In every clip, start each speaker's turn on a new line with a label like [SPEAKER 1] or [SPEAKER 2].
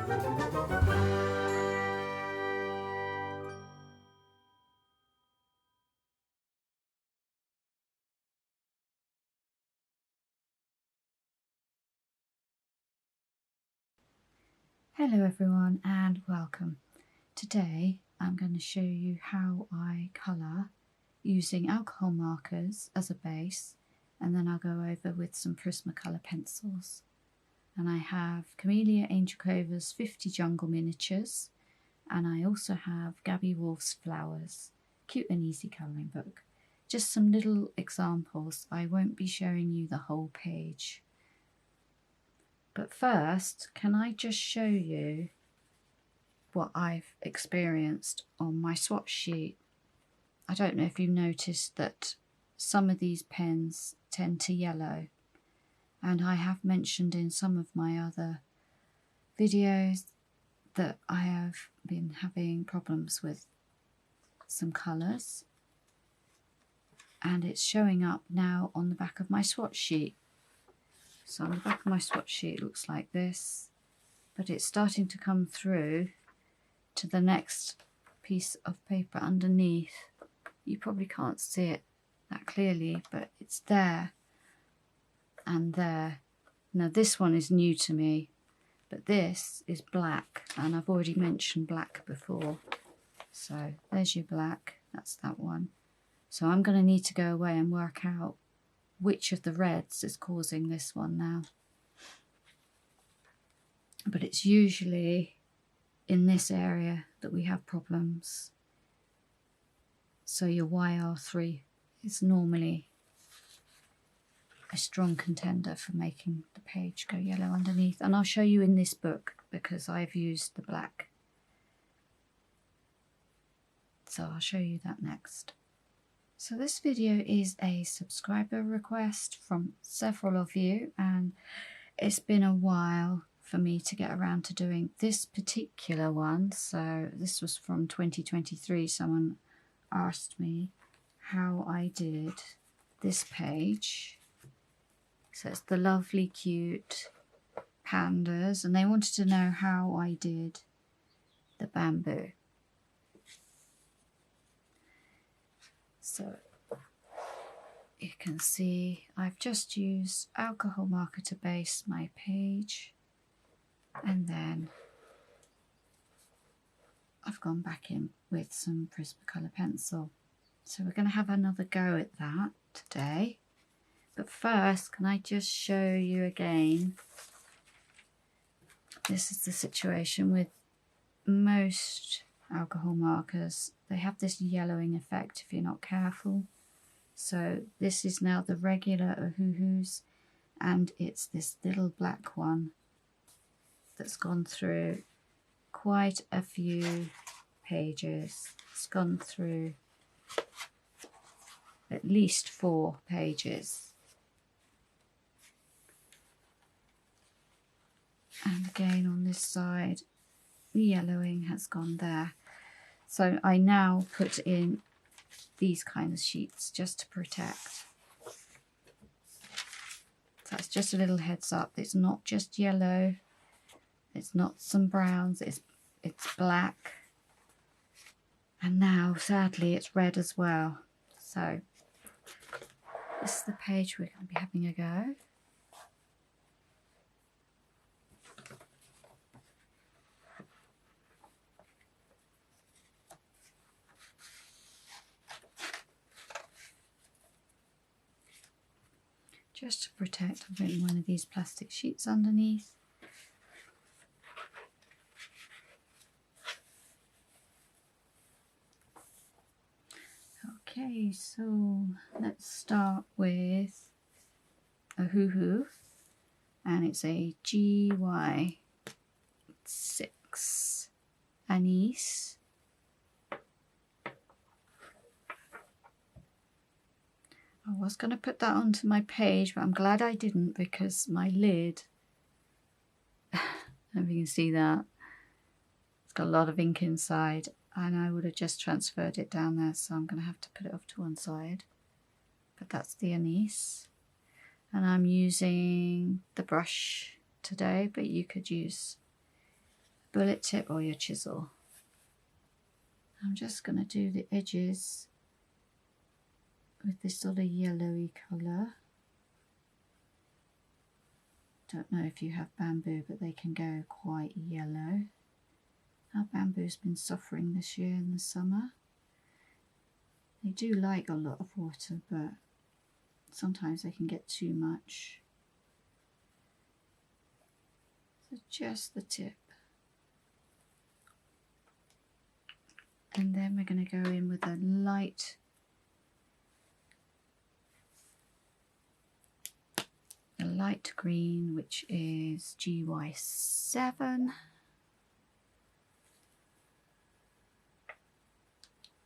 [SPEAKER 1] Hello everyone and welcome. Today I'm going to show you how I colour using alcohol markers as a base, and then I'll go over with some Prismacolor pencils. And I have Kameliya Angelkova's 50 Jungle Miniatures, and I also have Gabi Wolf's Flowers, cute and easy colouring book. Just some little examples. I won't be showing you the whole page. But first, can I just show you what I've experienced on my swatch sheet? I don't know if you've noticed that some of these pens tend to yellow, and I have mentioned in some of my other videos that I have been having problems with some colours, and it's showing up now on the back of my swatch sheet. So on the back of my swatch sheet it looks like this, but it's starting to come through to the next piece of paper underneath. You probably can't see it that clearly, but it's there and there. Now this one is new to me, but this is black, and I've already mentioned black before. So there's your black, that's that one. So I'm going to need to go away and work out which of the reds is causing this one now. But it's usually in this area that we have problems. So your YR3 is normally a strong contender for making the page go yellow underneath. And I'll show you in this book because I've used the black. So I'll show you that next. So this video is a subscriber request from several of you, and it's been a while for me to get around to doing this particular one. So this was from 2023. Someone asked me how I did this page. So it's the lovely cute pandas, and they wanted to know how I did the bamboo. So you can see I've just used alcohol marker to base my page, and then I've gone back in with some Prismacolor pencil. So we're going to have another go at that today. But first, can I just show you again? This is the situation with most alcohol markers. They have this yellowing effect if you're not careful. So this is now the regular Ohuhus, and it's this little black one that's gone through quite a few pages. It's gone through at least 4 pages. And again on this side, the yellowing has gone there. So I now put in these kinds of sheets just to protect. So it's just a little heads up. It's not just yellow. It's not some browns. It's black. And now, sadly, it's red as well. So this is the page we're going to be having a go. Just to protect, I've written one of these plastic sheets underneath. Okay, so let's start with Ohuhu, and it's a GY6 anise. I was going to put that onto my page, but I'm glad I didn't, because my lid, I don't know if you can see that, it's got a lot of ink inside, and I would have just transferred it down there, so I'm going to have to put it off to one side. But that's the anise, and I'm using the brush today, but you could use bullet tip or your chisel. I'm just going to do the edges with this sort of yellowy colour. Don't know if you have bamboo, but they can go quite yellow. Our bamboo's been suffering this year in the summer. They do like a lot of water, but sometimes they can get too much. So just the tip. And then we're going to go in with a light green, which is GY7.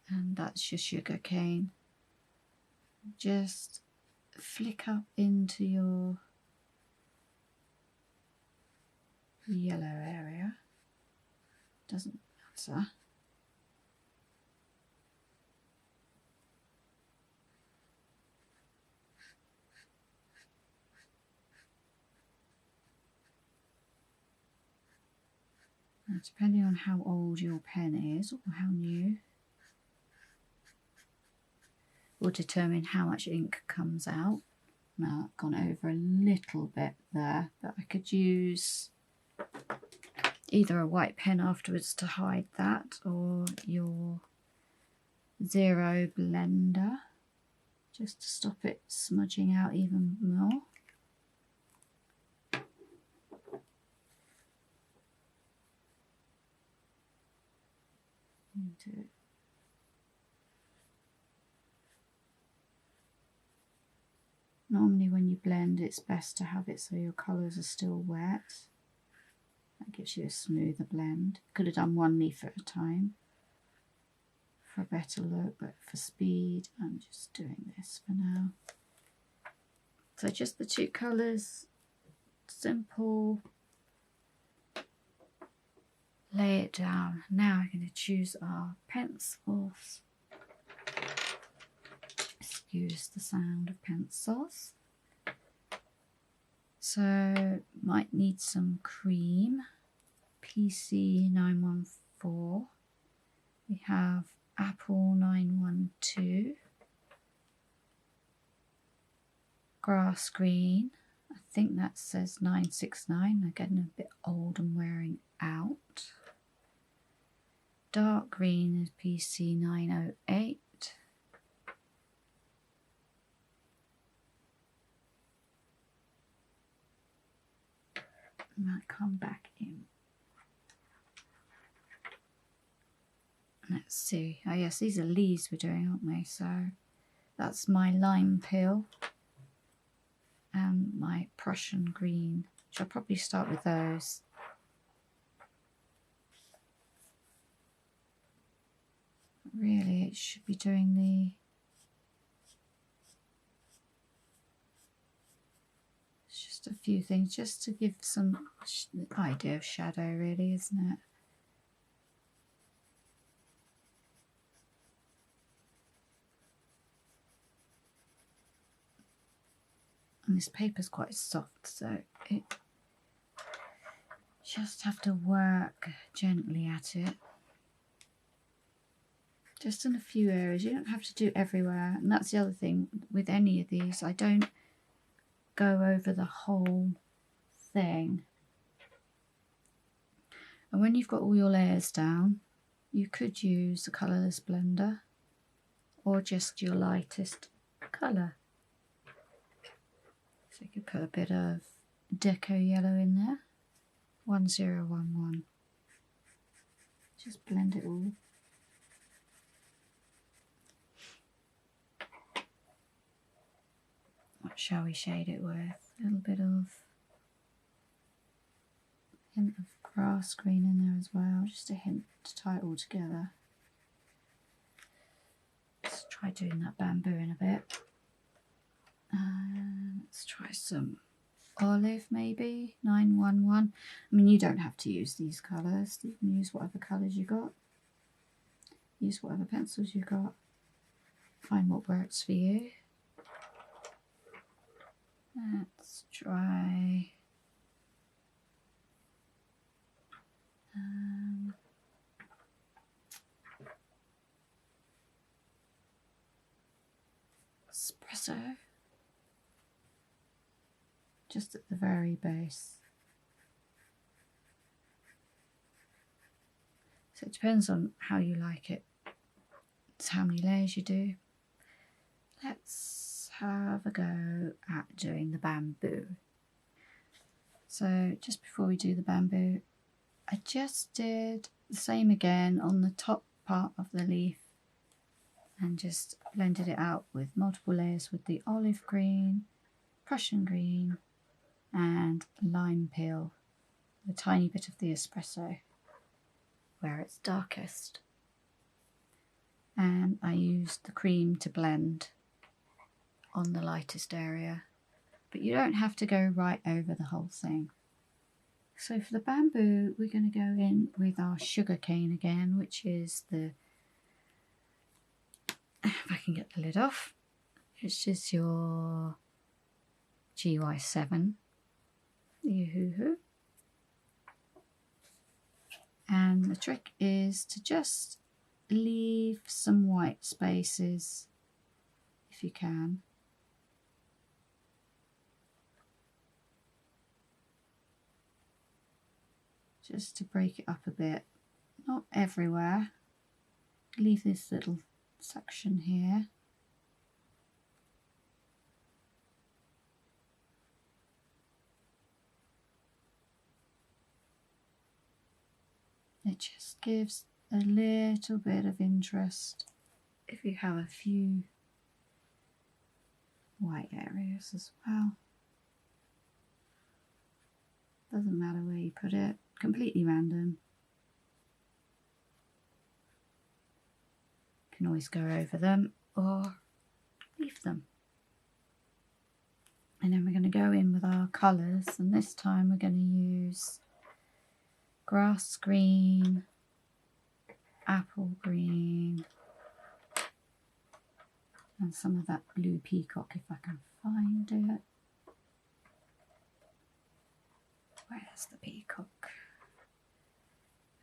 [SPEAKER 1] And that's your sugar cane. Just flick up into your yellow area. Doesn't matter. Now, depending on how old your pen is or how new, will determine how much ink comes out. Now I've gone over a little bit there, but I could use either a white pen afterwards to hide that, or your zero blender just to stop it smudging out even more. Normally when you blend, it's best to have it so your colours are still wet. That gives you a smoother blend. Could have done one leaf at a time for a better look, but for speed I'm just doing this for now. So just the two colours, simple. Lay it down. Now I'm going to choose our pencils. Excuse the sound of pencils. So might need some cream. PC 914. We have Apple 912. Grass green. I think that says 969. They're getting a bit old and wearing out. Dark green is PC 908. Might come back in. Let's see. Oh yes, these are leaves we're doing, aren't we? So that's my lime peel and my Prussian green. Shall probably start with those. Really, it should be doing the just a few things, just to give some idea of shadow, really, isn't it? And this paper's quite soft, so it just have to work gently at it. Just in a few areas, you don't have to do everywhere. And that's the other thing with any of these, I don't go over the whole thing. And when you've got all your layers down, you could use a colourless blender or just your lightest colour. So you could put a bit of deco yellow in there. 1011. Just blend it all. What shall we shade it with? A little bit of hint of grass green in there as well, just a hint to tie it all together. Let's try doing that bamboo in a bit. Let's try some olive, maybe 911. I mean, you don't have to use these colours. You can use whatever colours you got. Use whatever pencils you got. Find what works for you. Let's try espresso just at the very base. So it depends on how you like it. It's how many layers you do. Let's have a go at doing the bamboo. So just before we do the bamboo, I just did the same again on the top part of the leaf and just blended it out with multiple layers with the olive green, Prussian green and lime peel, a tiny bit of the espresso where it's darkest. And I used the cream to blend on the lightest area, but you don't have to go right over the whole thing. So for the bamboo, we're going to go in with our sugar cane again, which is the, if I can get the lid off, which is your GY7, the Ohuhu. And the trick is to just leave some white spaces if you can. Just to break it up a bit, not everywhere. Leave this little section here. It just gives a little bit of interest if you have a few white areas as well. Doesn't matter where you put it, completely random. You can always go over them or leave them. And then we're going to go in with our colours, and this time we're going to use grass green, apple green, and some of that blue peacock if I can find it. Where's the peacock?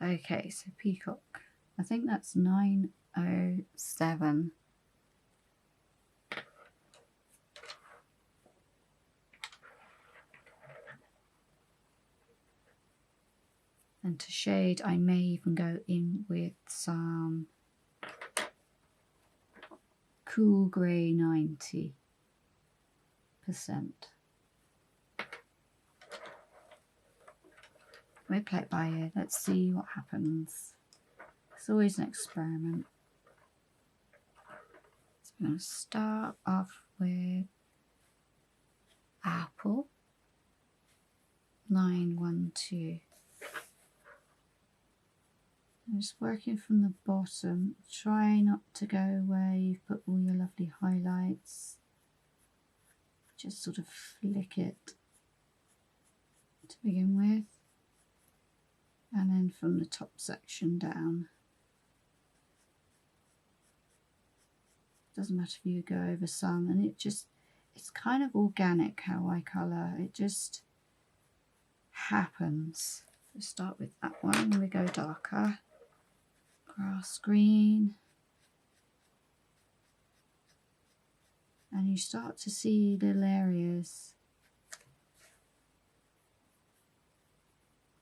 [SPEAKER 1] Okay, so peacock. I think that's 907. And to shade, I may even go in with some cool grey 90%. We'll play it by ear. Let's see what happens. It's always an experiment. So we're going to start off with apple 912. I'm just working from the bottom. Try not to go where you've put all your lovely highlights. Just sort of flick it to begin with. And then from the top section down. Doesn't matter if you go over some, and it's kind of organic how I colour. It just happens. So start with that one and we go darker. Grass green. And you start to see little areas.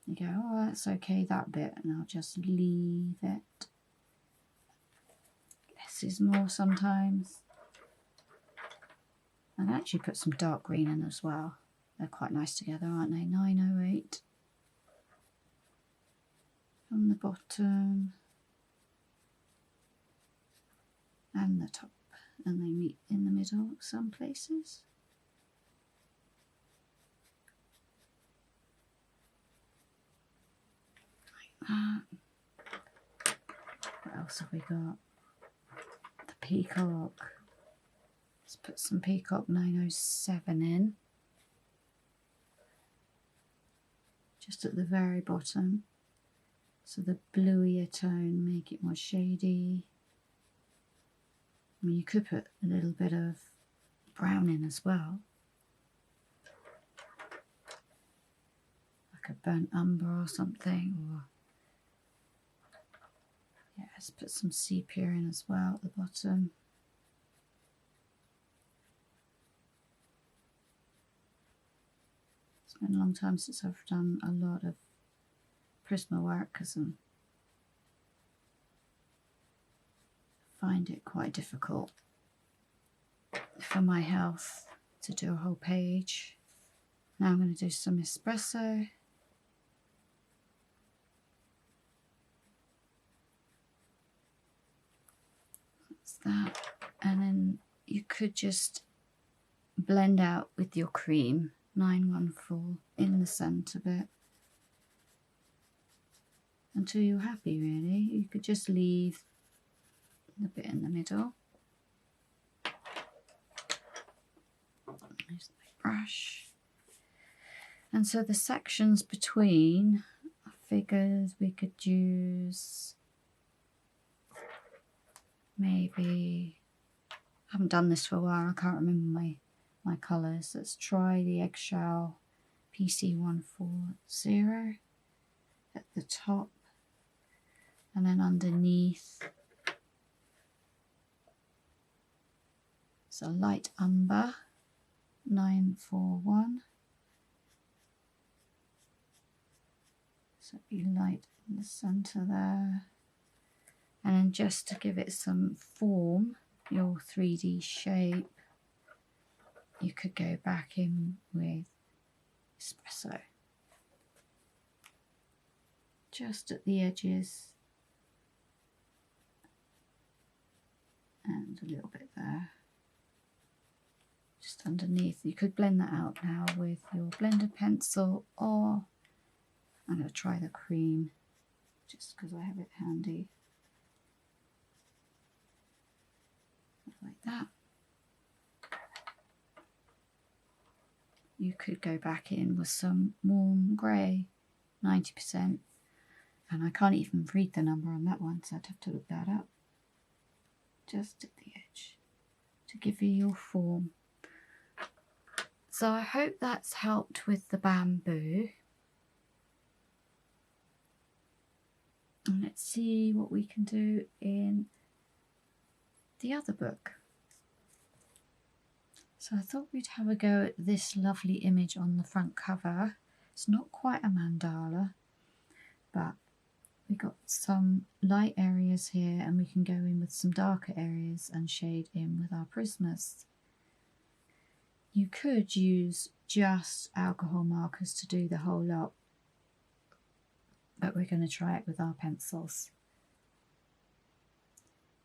[SPEAKER 1] You go, oh, that's okay, that bit, and I'll just leave it. Less is more sometimes. And actually put some dark green in as well. They're quite nice together, aren't they? 908. From the bottom. And the top. And they meet in the middle some places. What else have we got? The peacock. Let's put some peacock 907 in. Just at the very bottom. So the bluier tone, make it more shady. I mean, you could put a little bit of brown in as well. Like a burnt umber or something, or yeah, let's put some sepia in as well at the bottom. been a long time since I've done a lot of Prisma work because I find it quite difficult for my health to do a whole page. Now I'm going to do some espresso. That's that. And then you could just blend out with your cream 914 in the centre bit until you're happy, really. You could just leave the bit in the middle. There's my brush. And so the sections between, I figured we could use maybe, I haven't done this for a while, I can't remember my colours. Let's try the eggshell PC140 at the top, and then underneath it's a light umber 941. So be light in the centre there. And then just to give it some form, your 3D shape, you could go back in with espresso. Just at the edges. And a little bit there. Just underneath. You could blend that out now with your blender pencil, or I'm going to try the cream just because I have it handy. Like that. You could go back in with some warm grey, 90%, and I can't even read the number on that one, so I'd have to look that up. Just at the edge to give you your form. So I hope that's helped with the bamboo. And let's see what we can do in the other book. So I thought we'd have a go at this lovely image on the front cover. It's not quite a mandala, but we got some light areas here, and we can go in with some darker areas and shade in with our prismas. You could use just alcohol markers to do the whole lot, but we're going to try it with our pencils.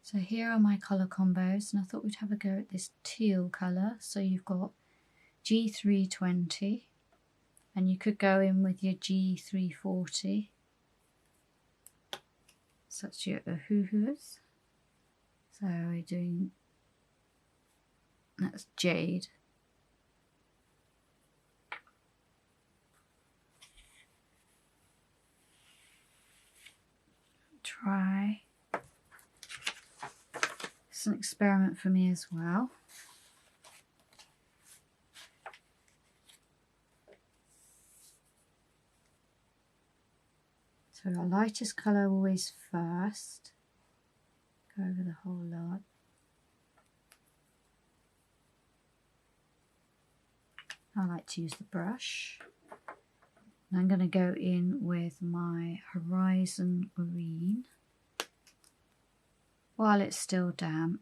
[SPEAKER 1] So here are my colour combos, and I thought we'd have a go at this teal colour. So you've got G320, and you could go in with your G340. So that's your Ohuhus. So we're doing, that's jade. Try. It's an experiment for me as well. So our lightest colour always first. Go over the whole lot. I like to use the brush. And I'm going to go in with my Horizon Green while it's still damp.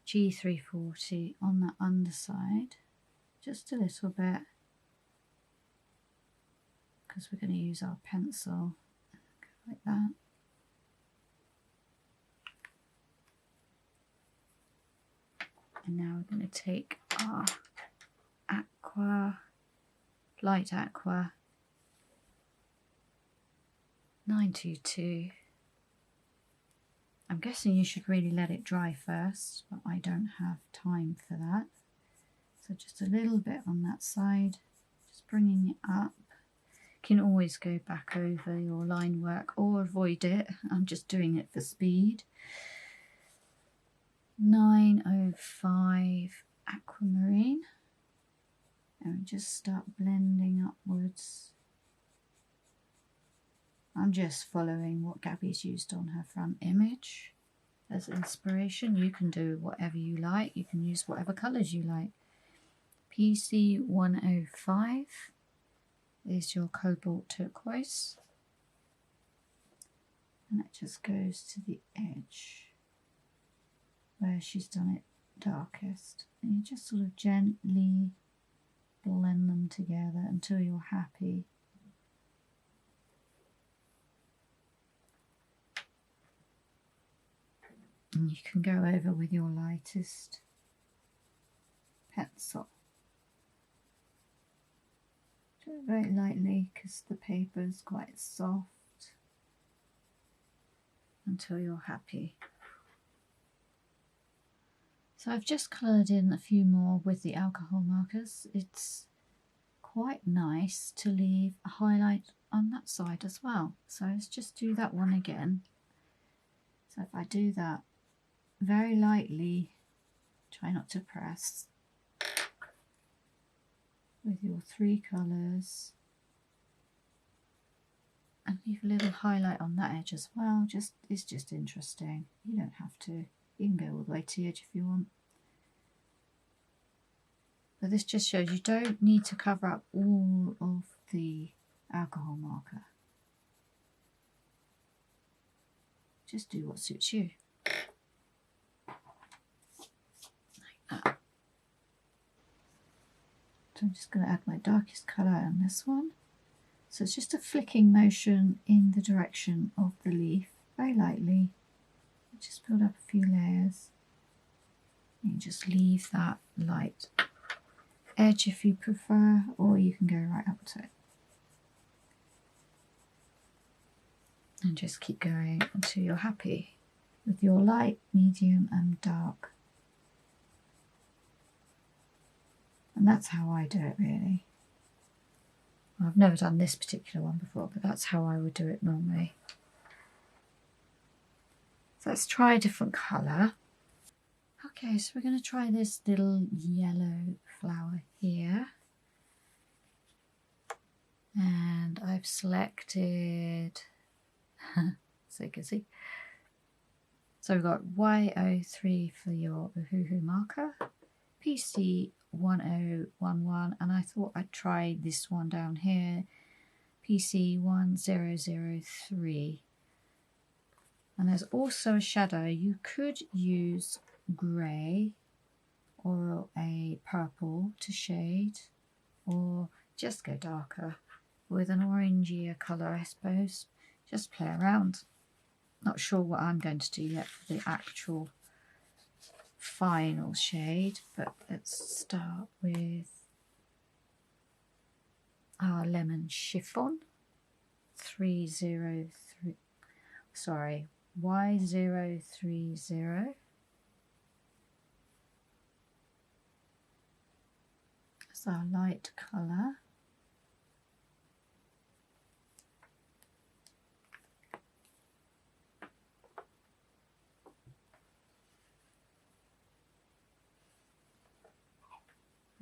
[SPEAKER 1] G340 on the underside, just a little bit, because we're going to use our pencil. Go like that. And now we're going to take our aqua, light aqua 922. I'm guessing you should really let it dry first, but I don't have time for that. So just a little bit on that side, just bringing it up. You can always go back over your line work or avoid it. I'm just doing it for speed. 905 aquamarine, and we just start blending upwards. I'm just following what Gabi's used on her front image as inspiration. You can do whatever you like. You can use whatever colours you like. PC105 is your cobalt turquoise, and it just goes to the edge where she's done it darkest, and you just sort of gently blend them together until you're happy. And you can go over with your lightest pencil. Do it very lightly because the paper is quite soft, until you're happy. So I've just coloured in a few more with the alcohol markers. It's quite nice to leave a highlight on that side as well. So let's just do that one again. So if I do that very lightly, try not to press, with your 3 colours, and leave a little highlight on that edge as well. It's just interesting. You don't have to. You can go all the way to the edge if you want. But this just shows you don't need to cover up all of the alcohol marker. Just do what suits you. Like that. So I'm just going to add my darkest colour on this one. So it's just a flicking motion in the direction of the leaf, very lightly. Just build up a few layers. You just leave that light edge if you prefer, or you can go right up to it. And just keep going until you're happy with your light, medium and dark. And that's how I do it, really. I've never done this particular one before, but that's how I would do it normally. So let's try a different colour. Okay, so we're going to try this little yellow flower here. And I've selected, so you can see. So we've got Y03 for your Ohuhu marker, PC1011, and I thought I'd try this one down here, PC1003. And there's also a shadow. You could use grey or a purple to shade, or just go darker with an orangier colour, I suppose. Just play around. Not sure what I'm going to do yet for the actual final shade, but let's start with our lemon chiffon 303, sorry, Y030. That's our light colour.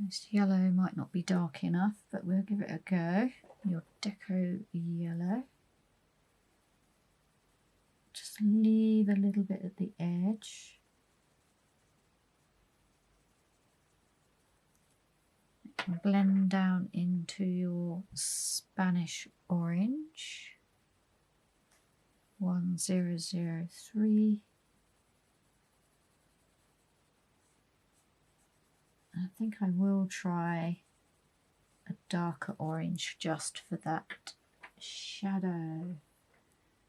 [SPEAKER 1] This yellow might not be dark enough, but we'll give it a go. Your deco yellow. Just leave a little bit at the edge. And blend down into your Spanish orange. 1003. I think I will try a darker orange just for that shadow.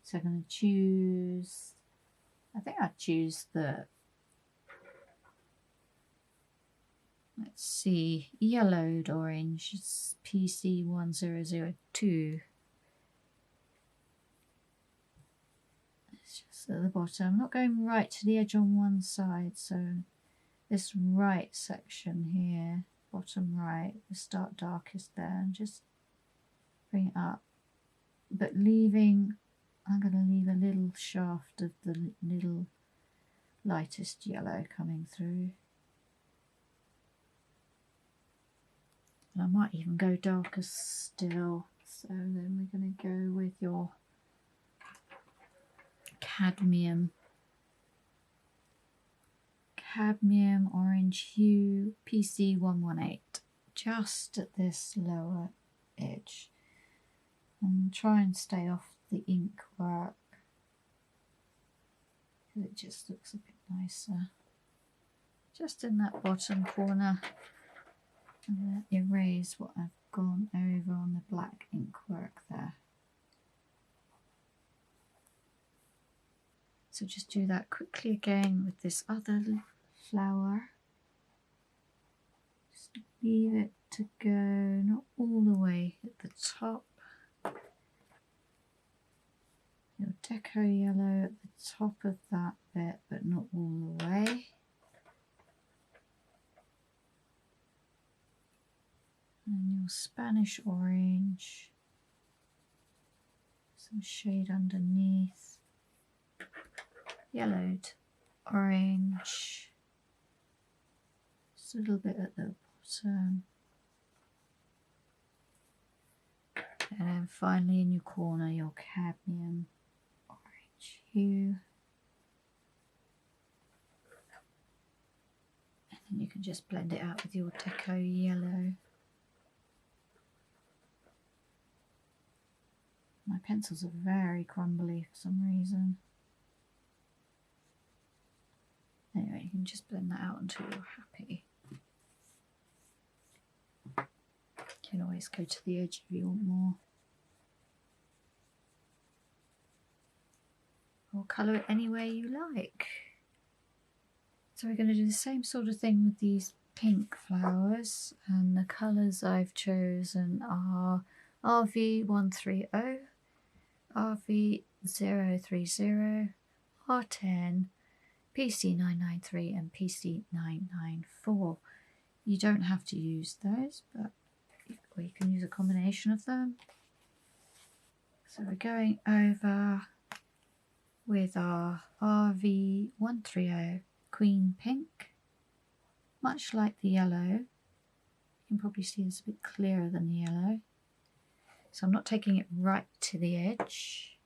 [SPEAKER 1] So I'm going to choose, I think I'll choose the, let's see, yellowed orange. It's PC1002. It's just at the bottom. I'm not going right to the edge on one side, so this right section here, bottom right, we start darkest there and just bring it up, but leaving, I'm going to leave a little shaft of the little lightest yellow coming through. And I might even go darker still, so then we're going to go with your cadmium orange hue, PC118. just at this lower edge and try and stay off the ink work because it just looks a bit nicer. Just in that bottom corner, and then erase what I've gone over on the black ink work there. So just do that quickly again with this other flower. Just leave it to go, not all the way at the top. Your deco yellow at the top of that bit, but not all the way. And your Spanish orange, some shade underneath, yellowed orange, just a little bit at the bottom, and then finally in your corner your cadmium orange hue, and then you can just blend it out with your deco yellow. My pencils are very crumbly for some reason. Anyway, you can just blend that out until you're happy. You can always go to the edge if you want more. Or colour it any way you like. So we're going to do the same sort of thing with these pink flowers, and the colours I've chosen are RV130, RV030, R10, PC993 and PC994. You don't have to use those, but you can use a combination of them. So we're going over with our RV130 Queen Pink, much like the yellow. You can probably see this a bit clearer than the yellow. So I'm not taking it right to the edge.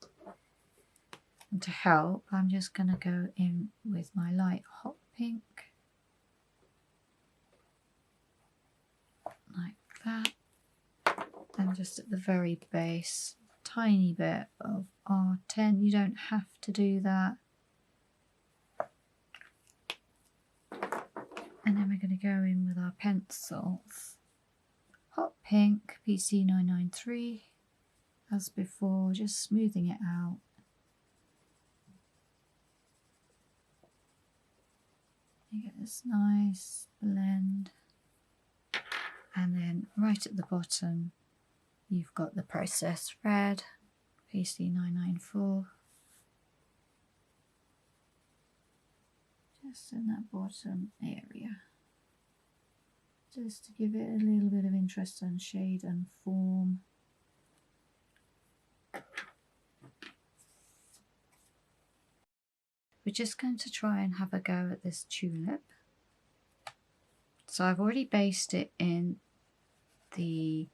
[SPEAKER 1] And to help, I'm just going to go in with my light hot pink, like that, and just at the very base, tiny bit of R10. You don't have to do that. And then we're going to go in with our pencils. Hot pink, PC993, as before, just smoothing it out. You get this nice blend, and then right at the bottom you've got the processed red, PC994, just in that bottom area, just to give it a little bit of interest and shade and form. We're just going to try and have a go at this tulip. So I've already based it in the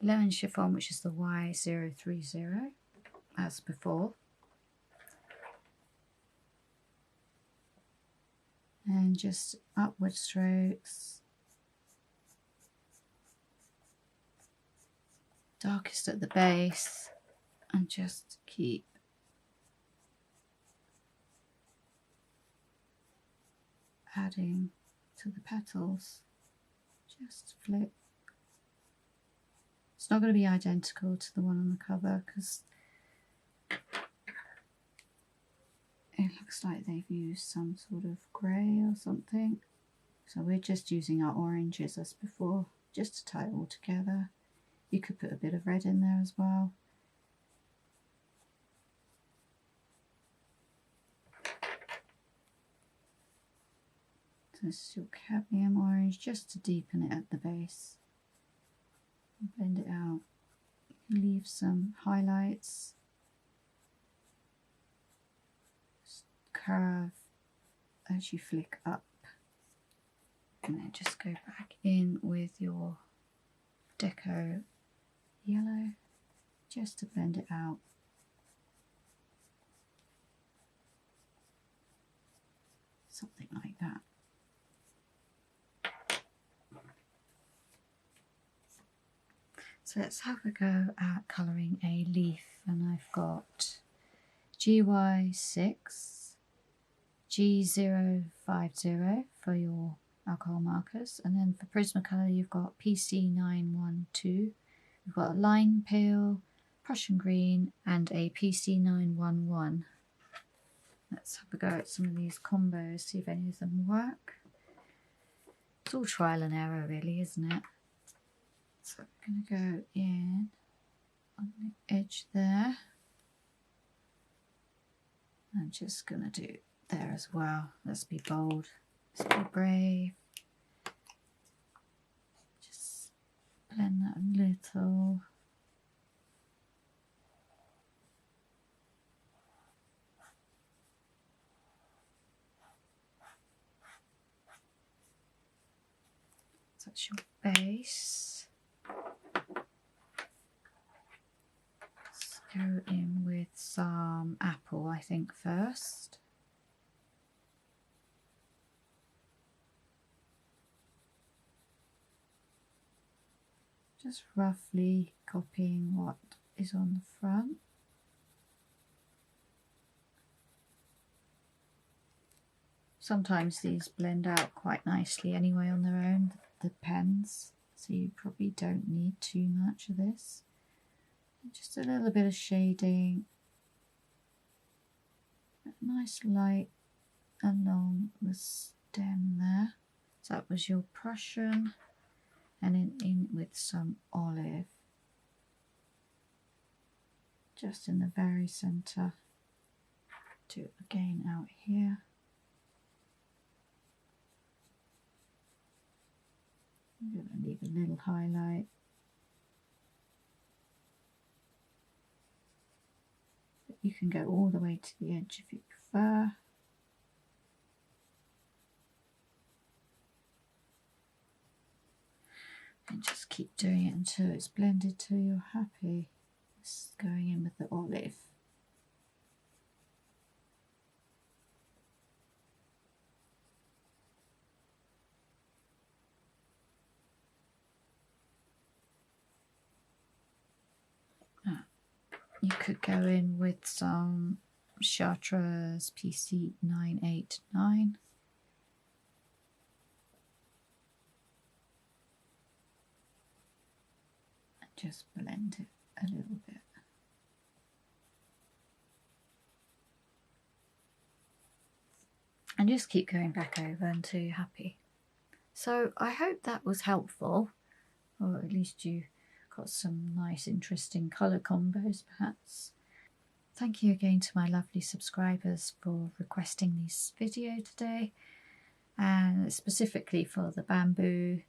[SPEAKER 1] lemon chiffon, which is the Y030, as before. And just upward strokes, darkest at the base, and just keep adding to the petals. Just flip. It's not going to be identical to the one on the cover because it looks like they've used some sort of grey or something. So we're just using our oranges as before, just to tie it all together. You could put a bit of red in there as well. This is your cadmium orange, just to deepen it at the base. Blend it out. Leave some highlights. Just curve as you flick up. And then just go back in with your deco yellow, just to blend it out. Something like that. So let's have a go at colouring a leaf, and I've got GY6, G050 for your alcohol markers, and then for Prismacolor you've got PC912, you've got a line pale, Prussian green and a PC911. Let's have a go at some of these combos, see if any of them work. It's all trial and error really, isn't it? So I'm going to go in on the edge there. I'm just going to do there as well. Let's be bold. Let's be brave. Just blend that a little. So that's your base. Let's go in with some apple, I think, first. Just roughly copying what is on the front. Sometimes these blend out quite nicely anyway on their own, the pens, so you probably don't need too much of this. Just a little bit of shading, a nice light along the stem there. So that was your Prussian. And in with some olive, just in the very centre. Do it again out here. I'm going to leave a little highlight. But you can go all the way to the edge if you prefer. And just keep doing it until it's blended till you're happy. Just going in with the olive. You could go in with some Chartreuse PC989. Just blend it a little bit. And just keep going back over until you're happy. So I hope that was helpful, or at least you got some nice interesting colour combos perhaps. Thank you again to my lovely subscribers for requesting this video today, and specifically for the bamboo,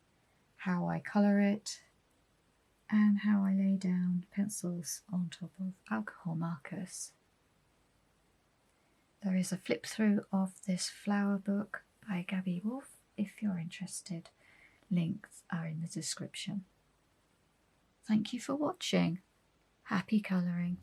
[SPEAKER 1] how I colour it, and how I lay down pencils on top of alcohol markers. There is a flip through of this flower book by Gabi Wolf if you're interested. Links are in the description. Thank you for watching. Happy colouring.